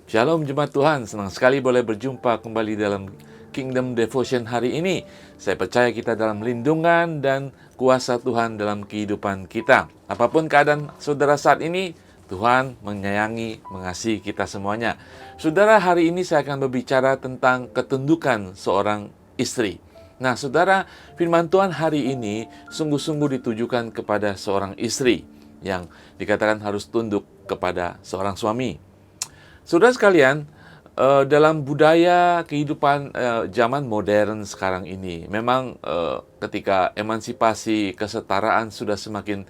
Shalom jemaat Tuhan, senang sekali boleh berjumpa kembali dalam Kingdom Devotion hari ini. Saya percaya kita dalam lindungan dan kuasa Tuhan dalam kehidupan kita. Apapun keadaan saudara saat ini, Tuhan menyayangi, mengasihi kita semuanya. Saudara, hari ini saya akan berbicara tentang ketundukan seorang istri. Nah, saudara, firman Tuhan hari ini sungguh-sungguh ditujukan kepada seorang istri yang dikatakan harus tunduk kepada seorang suami. Saudara sekalian, dalam budaya kehidupan zaman modern sekarang ini, memang ketika emansipasi kesetaraan sudah semakin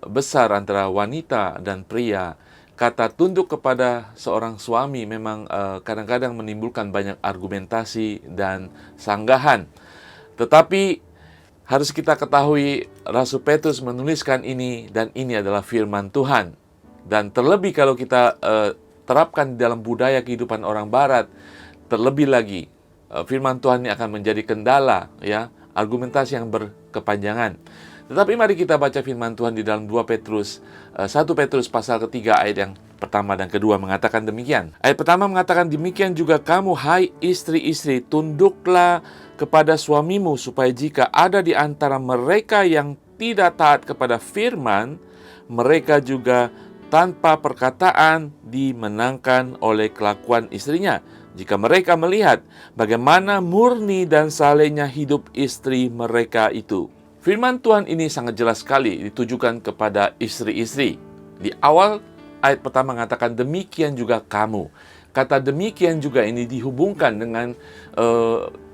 besar antara wanita dan pria, kata tunduk kepada seorang suami memang kadang-kadang menimbulkan banyak argumentasi dan sanggahan. Tetapi harus kita ketahui, Rasul Petrus menuliskan ini, dan ini adalah firman Tuhan. Dan terlebih kalau kita terapkan dalam budaya kehidupan orang Barat, terlebih lagi firman Tuhan ini akan menjadi kendala, ya, argumentasi yang berkepanjangan. Tetapi mari kita baca firman Tuhan di dalam 1 Petrus pasal ketiga ayat yang pertama dan kedua mengatakan demikian. Ayat pertama mengatakan, demikian juga kamu, hai istri-istri, tunduklah kepada suamimu, supaya jika ada di antara mereka yang tidak taat kepada firman, mereka juga tanpa perkataan dimenangkan oleh kelakuan istrinya, jika mereka melihat bagaimana murni dan salehnya hidup istri mereka itu. Firman Tuhan ini sangat jelas sekali ditujukan kepada istri-istri. Di awal ayat pertama mengatakan, demikian juga kamu. Kata demikian juga ini dihubungkan dengan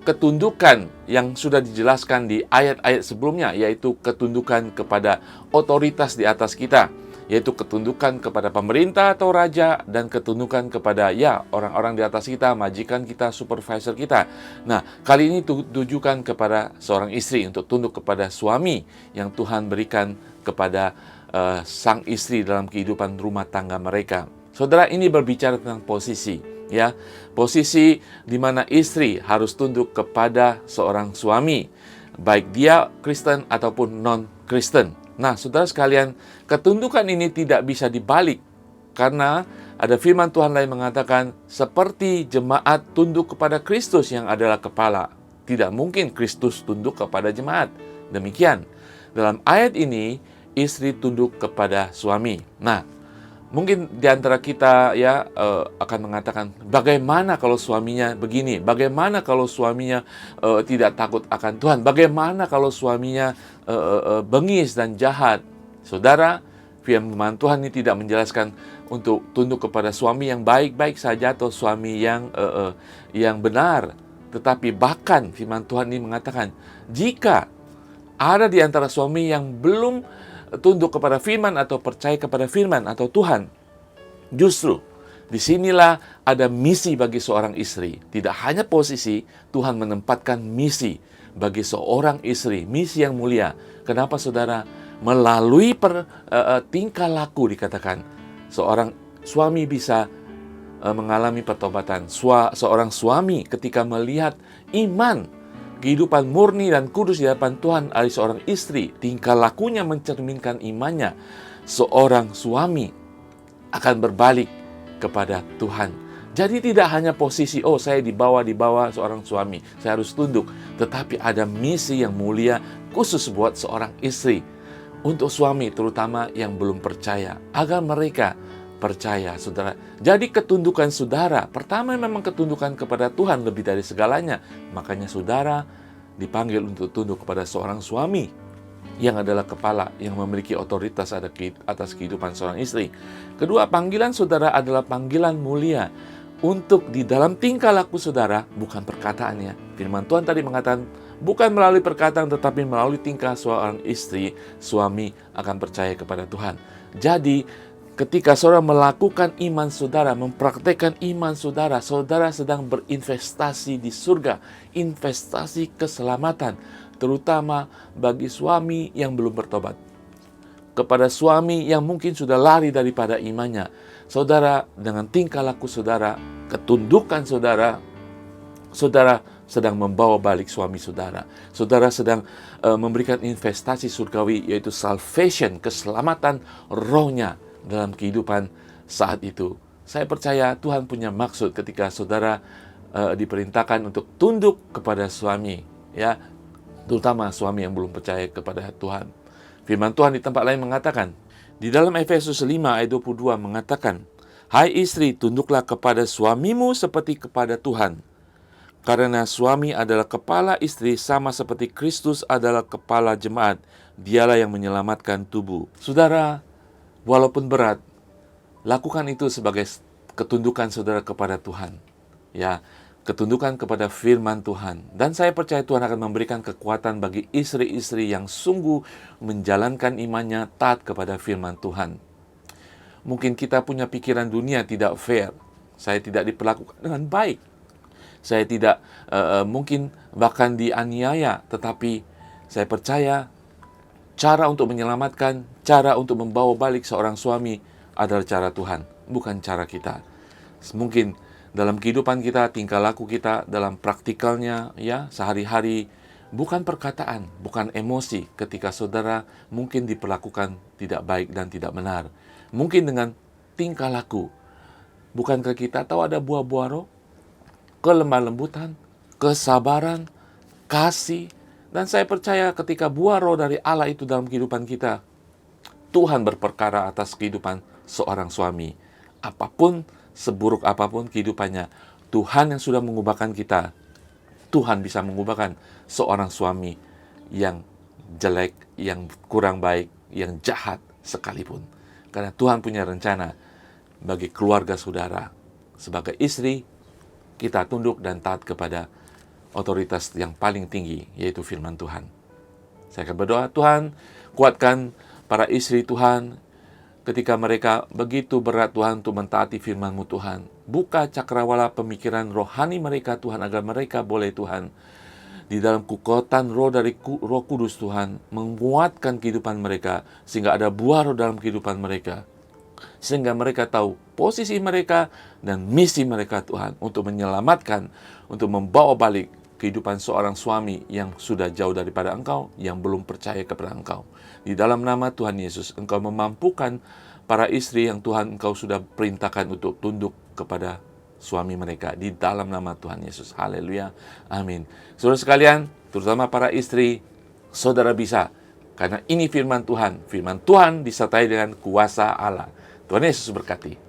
ketundukan yang sudah dijelaskan di ayat-ayat sebelumnya, yaitu ketundukan kepada otoritas di atas kita, yaitu ketundukan kepada pemerintah atau raja, dan ketundukan kepada orang-orang di atas kita, majikan kita, supervisor kita. Nah, kali ini ditujukan kepada seorang istri untuk tunduk kepada suami yang Tuhan berikan kepada sang istri dalam kehidupan rumah tangga mereka. Saudara, ini berbicara tentang posisi, ya. Posisi di mana istri harus tunduk kepada seorang suami, baik dia Kristen ataupun non-Kristen. Nah, saudara sekalian, ketundukan ini tidak bisa dibalik, karena ada firman Tuhan lain mengatakan, seperti jemaat tunduk kepada Kristus yang adalah kepala. Tidak mungkin Kristus tunduk kepada jemaat. Demikian, dalam ayat ini, istri tunduk kepada suami. Nah, mungkin di antara kita akan mengatakan, bagaimana kalau suaminya begini? Bagaimana kalau suaminya tidak takut akan Tuhan? Bagaimana kalau suaminya bengis dan jahat? Saudara, firman Tuhan ini tidak menjelaskan untuk tunduk kepada suami yang baik-baik saja atau suami yang benar. Tetapi bahkan firman Tuhan ini mengatakan, jika ada di antara suami yang belum tunduk kepada firman atau percaya kepada firman atau Tuhan, justru disinilah ada misi bagi seorang istri. Tidak hanya posisi, Tuhan menempatkan misi bagi seorang istri, misi yang mulia. Kenapa, saudara? Melalui tingkah laku dikatakan seorang suami bisa mengalami pertobatan. Seorang suami ketika melihat iman, kehidupan murni dan kudus di hadapan Tuhan dari seorang istri, tingkah lakunya mencerminkan imannya, seorang suami akan berbalik kepada Tuhan. Jadi tidak hanya posisi, saya dibawa seorang suami, saya harus tunduk. Tetapi ada misi yang mulia khusus buat seorang istri, untuk suami terutama yang belum percaya, agar mereka percaya, saudara. Jadi ketundukan saudara, pertama memang ketundukan kepada Tuhan lebih dari segalanya. Makanya saudara dipanggil untuk tunduk kepada seorang suami yang adalah kepala, yang memiliki otoritas atas kehidupan seorang istri. Kedua, panggilan saudara adalah panggilan mulia untuk di dalam tingkah laku saudara, bukan perkataannya. Firman Tuhan tadi mengatakan, bukan melalui perkataan tetapi melalui tingkah seorang istri, suami akan percaya kepada Tuhan. Jadi ketika saudara melakukan iman saudara, mempraktekkan iman saudara, saudara sedang berinvestasi di surga, investasi keselamatan, terutama bagi suami yang belum bertobat. Kepada suami yang mungkin sudah lari daripada imannya, saudara dengan tingkah laku saudara, ketundukan saudara, saudara sedang membawa balik suami saudara. Saudara sedang memberikan investasi surgawi, yaitu salvation, keselamatan rohnya dalam kehidupan saat itu. Saya percaya Tuhan punya maksud ketika saudara diperintahkan untuk tunduk kepada suami, ya, terutama suami yang belum percaya kepada Tuhan. Firman Tuhan di tempat lain mengatakan, di dalam Efesus 5 ayat 22 mengatakan, "Hai istri, tunduklah kepada suamimu seperti kepada Tuhan. Karena suami adalah kepala istri sama seperti Kristus adalah kepala jemaat. Dialah yang menyelamatkan tubuh." Saudara, walaupun berat, lakukan itu sebagai ketundukan saudara kepada Tuhan. Ya, ketundukan kepada firman Tuhan. Dan saya percaya Tuhan akan memberikan kekuatan bagi istri-istri yang sungguh menjalankan imannya taat kepada firman Tuhan. Mungkin kita punya pikiran dunia tidak fair. Saya tidak diperlakukan dengan baik. Saya tidak mungkin bahkan dianiaya, tetapi saya percaya cara untuk menyelamatkan, cara untuk membawa balik seorang suami adalah cara Tuhan, bukan cara kita. Mungkin dalam kehidupan kita, tingkah laku kita, dalam praktikalnya, ya, sehari-hari, bukan perkataan, bukan emosi ketika saudara mungkin diperlakukan tidak baik dan tidak benar. Mungkin dengan tingkah laku. Bukankah kita tahu ada buah-buah roh? Kelemah lembutan, kesabaran, kasih. Dan saya percaya ketika buah roh dari Allah itu dalam kehidupan kita, Tuhan berperkara atas kehidupan seorang suami. Apapun, seburuk apapun kehidupannya, Tuhan yang sudah mengubahkan kita, Tuhan bisa mengubahkan seorang suami yang jelek, yang kurang baik, yang jahat sekalipun. Karena Tuhan punya rencana bagi keluarga saudara. Sebagai istri, kita tunduk dan taat kepada otoritas yang paling tinggi, yaitu firman Tuhan. Saya akan berdoa, Tuhan, kuatkan para istri Tuhan, ketika mereka begitu berat Tuhan untuk mentaati firman-Mu Tuhan. Buka cakrawala pemikiran rohani mereka Tuhan, agar mereka boleh Tuhan, di dalam kekuatan roh dari Roh Kudus Tuhan, menguatkan kehidupan mereka, sehingga ada buah roh dalam kehidupan mereka. Sehingga mereka tahu posisi mereka dan misi mereka Tuhan, untuk menyelamatkan, untuk membawa balik kehidupan seorang suami yang sudah jauh daripada Engkau, yang belum percaya kepada Engkau. Di dalam nama Tuhan Yesus, Engkau memampukan para istri yang Tuhan Engkau sudah perintahkan untuk tunduk kepada suami mereka. Di dalam nama Tuhan Yesus. Haleluya. Amin. Saudara sekalian, terutama para istri, saudara bisa. Karena ini firman Tuhan. Firman Tuhan disertai dengan kuasa Allah. Tuhan Yesus berkati.